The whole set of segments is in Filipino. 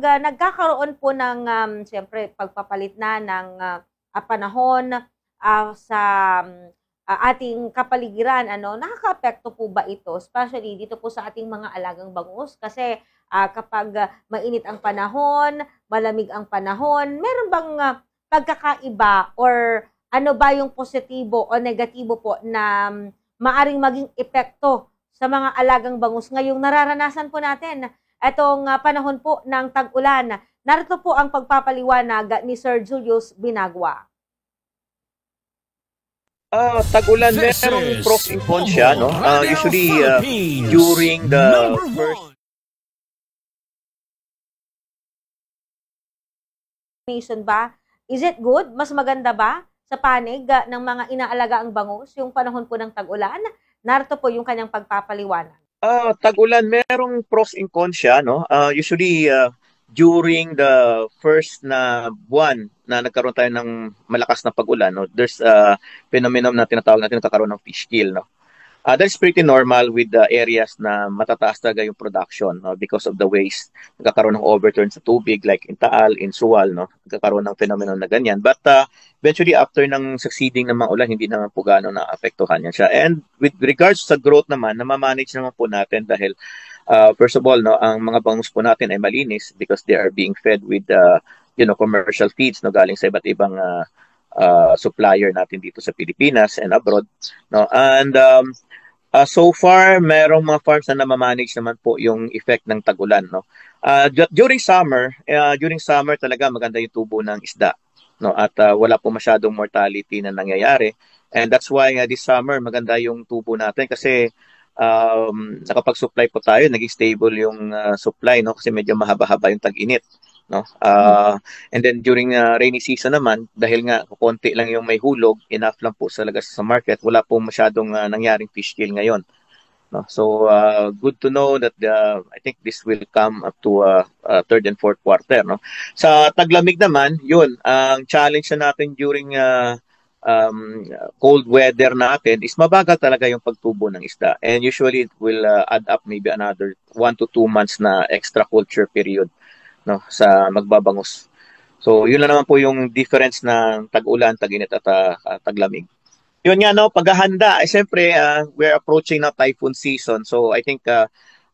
nagkakaroon po ng siyempre pagpapalit na ng panahon sa ating kapaligiran, nakakaapekto po ba ito, especially dito po sa ating mga alagang bangus? Kasi kapag mainit ang panahon, malamig ang panahon, meron bang pagkakaiba or ano ba yung positibo o negatibo po na maaring maging epekto sa mga alagang bangus ngayong nararanasan po natin itong panahon po ng tag-ulan? Narito po ang pagpapaliwanag ni Sir Julius Binagwa. Tag-ulan, merong pros and cons siya, no? Usually, during the first ba, is it good? Mas maganda ba sa panig ng mga inaalagang bangus yung panahon po ng tag-ulan? Narito po yung kanyang pagpapaliwanag. Tag-ulan, merong pros and cons siya, no? Usually, during the first na buwan na nagkaroon tayo ng malakas na pag-ulan, no, there's a phenomenon na tinatawag natin nagkakaroon ng fish kill, no. That's pretty normal with the areas na matataas talaga yung production, no, because of the waste. Nagkakaroon ng overturn sa tubig like in Taal, in Suwal, no. Nagkakaroon ng phenomenon na ganyan. But eventually after ng succeeding ng mga ulan, hindi naman po gaano naapektuhan yan siya. And with regards sa growth naman, namamanage naman po natin dahil first of all, no, ang mga bangus po natin ay malinis because they are being fed with commercial feeds, no, galing sa iba't ibang supplier natin dito sa Pilipinas and abroad, no. And so far merong mga farms na namamanage naman po yung effect ng tag-ulan, no. During summer talaga maganda yung tubo ng isda, no, at wala po masyadong mortality na nangyayari. And that's why this summer maganda yung tubo natin kasi nakapag-supply po tayo, naging stable yung supply, no, kasi medyo mahaba-haba yung tag-init, no. And then during rainy season naman, dahil nga konti lang yung may hulog, enough lang po talaga sa market, wala po masyadong nangyaring fish kill ngayon, no. So good to know that I think this will come up to third and fourth quarter, no. Sa taglamig naman, yun ang challenge na natin during cold weather natin is mabagal talaga yung pagtubo ng isda, and usually it will add up maybe another 1 to 2 months na extra culture period, no, sa magbabangus. So yun lang naman po yung difference ng tag-ulan, tag-init at taglamig. Yun nga, no, paghahanda, siyempre we're approaching na typhoon season, so I think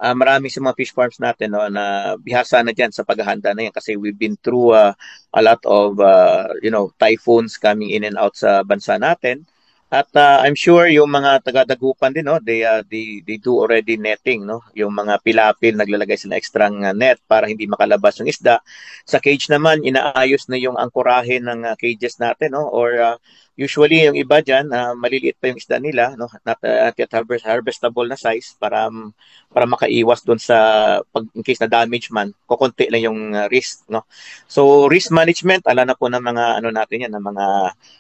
marami sa mga fish farms natin, no, na bihasa na dyan sa paghahanda na yan kasi we've been through a lot of typhoons coming in and out sa bansa natin. At I'm sure yung mga taga-dagupan din, no, they do already netting, no. Yung mga pilapil naglalagay sila ng extra net para hindi makalabas yung isda. Sa cage naman inaayos na yung angkorahe ng cages natin, no, or usually yung iba diyan maliliit pa yung isda nila, no, not yet harvestable na size para makaiwas doon sa pag in case na damage man, kukunti lang yung risk, no. So risk management, ala na po ng mga natin yan, ng mga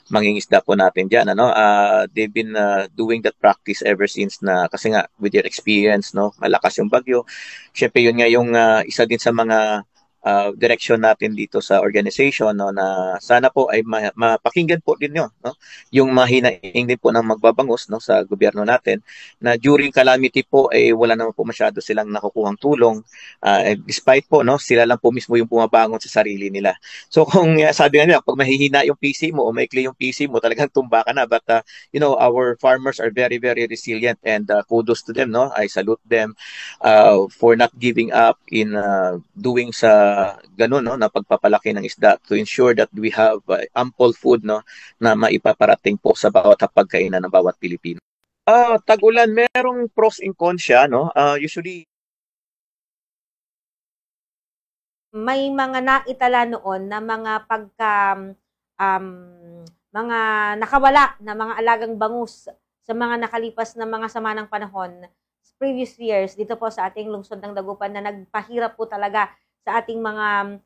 mangingisda po natin diyan, they've been doing that practice ever since na kasi nga with their experience, no, malakas yung bagyo. Syempre yun nga yung isa din sa mga direction natin dito sa organization, no, na sana po ay mapakinggan po din nyo, no, yung mahinaing din po ng magbabangus, no, sa gobyerno natin na during calamity po ay wala naman po masyado silang nakukuhang tulong, despite po, no, sila lang po mismo yung bumabangon sa sarili nila. So kung sabi nga nila, pag mahihina yung PC mo o maikli yung PC mo, talagang tumba ka na. But our farmers are very very resilient, and kudos to them, no, I salute them for not giving up in doing sa ganun, no, na pagpapalaki ng isda to ensure that we have ample food, no, na maipaparating po sa bawat hapagkainan ng bawat Pilipino. Tag-ulan, merong pros and cons siya, no. Usually may mga naitala noon na mga mga nakawala na mga alagang bangus sa mga nakalipas na mga sama ng panahon previous years dito po sa ating lungsod ng Dagupan na nagpahirap po talaga sa ating mga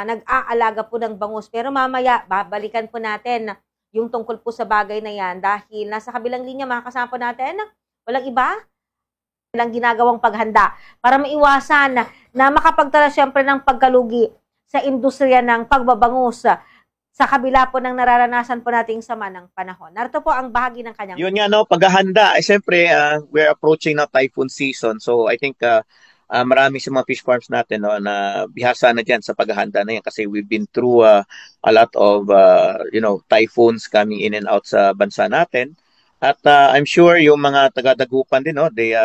nag-aalaga po ng bangus. Pero mamaya, babalikan po natin yung tungkol po sa bagay na yan dahil nasa kabilang linya makakasama po natin, walang iba, walang ginagawang paghanda para maiwasan na makapagtala siyempre ng pagkalugi sa industriya ng pagbabangus sa kabila po ng nararanasan po nating sama ng panahon. Narito po ang bahagi ng kanyang... Yun nga, no, paghahanda, siyempre we're approaching na typhoon season, so I think marami sa mga fish farms natin, no, na bihasa na diyan sa paghahanda na yan kasi we've been through a lot of typhoons coming in and out sa bansa natin. At I'm sure yung mga taga-dagupan din, no, they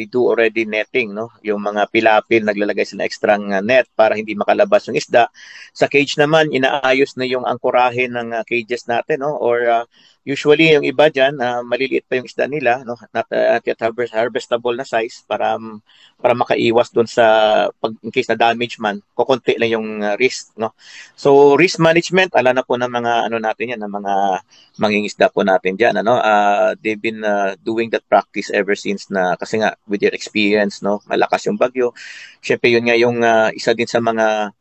do already netting, no. Yung mga pilapil naglalagay sila ng extrang net para hindi makalabas yung isda. Sa cage naman inaayos na yung angkorahe ng cages natin, no, or usually yung iba diyan maliliit pa yung isda nila, no, not yet harvestable na size para makaiwas doon sa pag in case na damage man, kokonti lang yung risk, no. So risk management ala na po ng mga ano natin yan, ng mga mangingisda po natin diyan, ano. They've been doing that practice ever since na kasi nga with their experience, no, malakas yung bagyo. Syempre yun nga yung isa din sa mga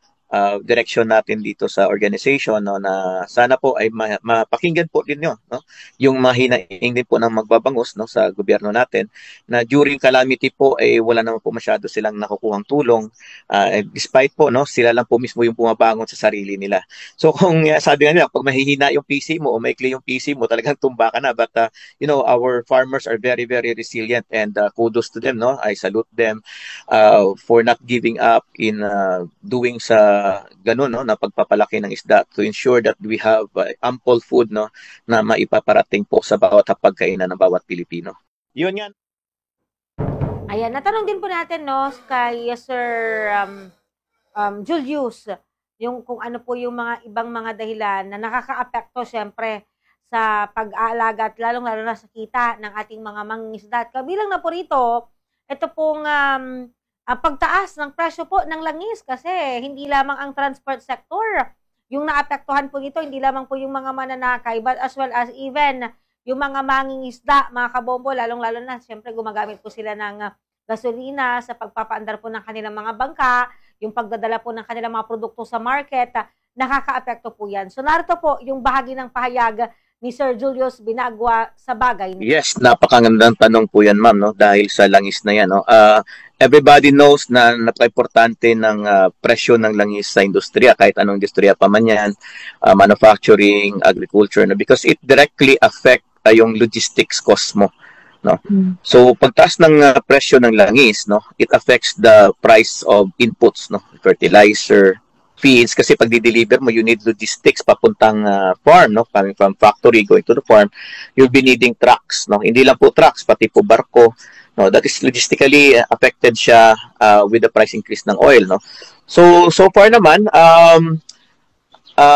direction natin dito sa organization, no, na sana po ay mapakinggan po din yun, no, yung mahinaing din po ng magbabangus, no, sa gobyerno natin na during calamity po ay wala naman po masyado silang nakukuhang tulong, despite po, no, sila lang po mismo yung bumabangon sa sarili nila. So kung sabi nga nila pag mahihina yung PC mo o maikli yung PC mo talagang tumba ka na, but our farmers are very very resilient, and kudos to them, no, I salute them for not giving up in doing sa ganun, no, na pagpapalaki ng isda to ensure that we have ample food, no, na maipaparating po sa bawat hapagkainan ng bawat Pilipino. Yun yan. Ayan, natanong din po natin, no, kay Sir Julius, yung kung ano po yung mga ibang mga dahilan na nakakaapekto syempre sa pag-aalaga at lalong-lalo na sa kita ng ating mga mangingisda. At kabilang na po rito, ito pong pagtaas ng presyo po ng langis kasi hindi lamang ang transport sector yung naapektuhan po nito, hindi lamang po yung mga mananakay but as well as even yung mga mangingisda, mga kabombo, lalong-lalo na siyempre gumagamit po sila ng gasolina sa pagpapaandar po ng kanilang mga bangka, yung pagdadala po ng kanilang mga produkto sa market, nakakaapekto po yan. So narito po yung bahagi ng pahayag ni Sir Julius Binagwa sa bagay. Yes, napakagandang tanong po yan, ma'am, no, dahil sa langis na yan, no. Everybody knows na napaka-importante ng presyo ng langis sa industriya, kahit anong industriya pa man yan, manufacturing, agriculture, no, because it directly affect yung logistics cost mo, no. So pagtaas ng presyo ng langis, no, it affects the price of inputs, no, fertilizer, feeds, kasi pag di-deliver mo, you need logistics papuntang farm, no, coming from factory going to the farm, you'll be needing trucks, no, hindi lang po trucks, pati po barko, no, that is logistically affected siya with the price increase ng oil, no. So far naman,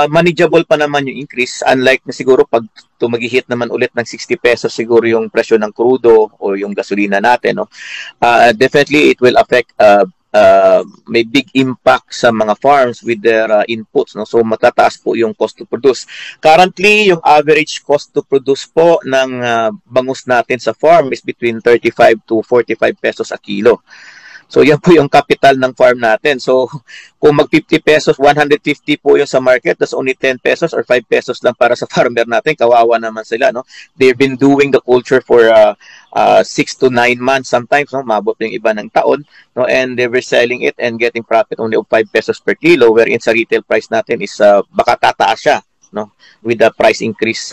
manageable pa naman yung increase, unlike na siguro pag tumagihit naman ulit ng 60 pesos siguro yung presyo ng crudo o yung gasolina natin, no. Definitely it will affect may big impact sa mga farms with their inputs, no. So matataas po yung cost to produce. Currently, yung average cost to produce po ng bangus natin sa farm is between 35 to 45 pesos a kilo. So yan po yung capital ng farm natin. So kung mag 50 pesos, 150 po yung sa market, that's only 10 pesos or 5 pesos lang para sa farmer natin. Kawawa naman sila, no. They've been doing the culture for 6 to 9 months sometimes, no, mabot yung iba ng taon, no, and they were selling it and getting profit only of 5 pesos per kilo, wherein sa retail price natin is baka tataas siya, no, with the price increase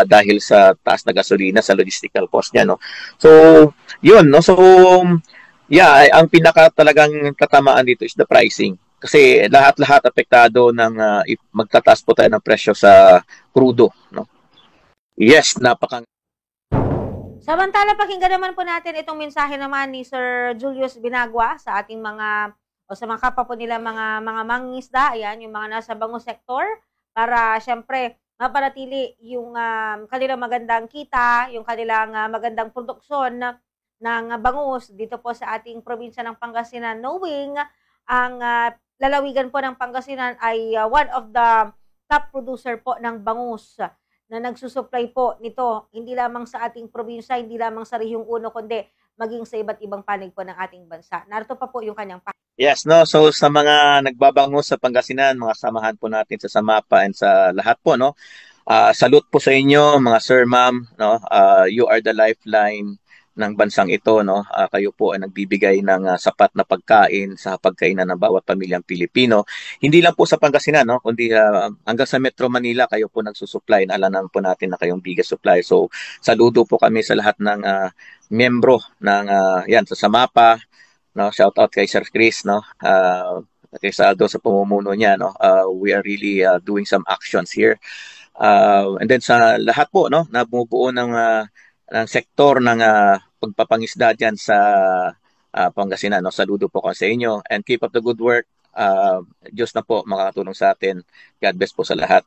dahil sa taas na gasolina, sa logistical cost niya, no. So yun, no. So yeah, ang pinaka talagang katamaan dito is the pricing. Kasi lahat-lahat apektado ng if magtataas po tayo ng presyo sa crudo, no. Yes, Samantala, pakinggan naman po natin itong mensahe naman ni Sir Julius Binagwa sa ating mga o sa mga kapwa po nila mga mangingisda, ayan, yung mga nasa bangus sector para syempre mapanatili yung kanilang magandang kita, yung kanilang magandang produksyon ng bangus dito po sa ating probinsya ng Pangasinan, knowing ang lalawigan po ng Pangasinan ay one of the top producer po ng bangus na nagsusupply po nito hindi lamang sa ating probinsya, hindi lamang sa Rehiyong 1, kundi maging sa iba't ibang panig po ng ating bansa. Narito pa po yung kanyang Yes, no. So sa mga nagbabangus sa Pangasinan, mga samahan po natin sa Samapa and sa lahat po, no. Salute po sa inyo, mga sir, ma'am, no. You are the lifeline ng bansang ito, no. Kayo po ay nagbibigay ng sapat na pagkain sa pagkainan ng bawat pamilyang Pilipino. Hindi lang po sa Pangasinan, no, kundi hanggang sa Metro Manila kayo po nagsusupply. Naalanan po natin na kayong biggest supply. So saludo po kami sa lahat ng miyembro ng yan sa Samapa, no? Shout out kay Sir Chris, no? Kay Saldo sa pamumuno niya, no? We are really doing some actions here. And then sa lahat po, no, na bumubuo ng sektor ng pagpapangisda diyan sa Pangasinan, no? Saludo po ko sa inyo and keep up the good work. Diyos na po makakatulong sa atin. God bless po sa lahat.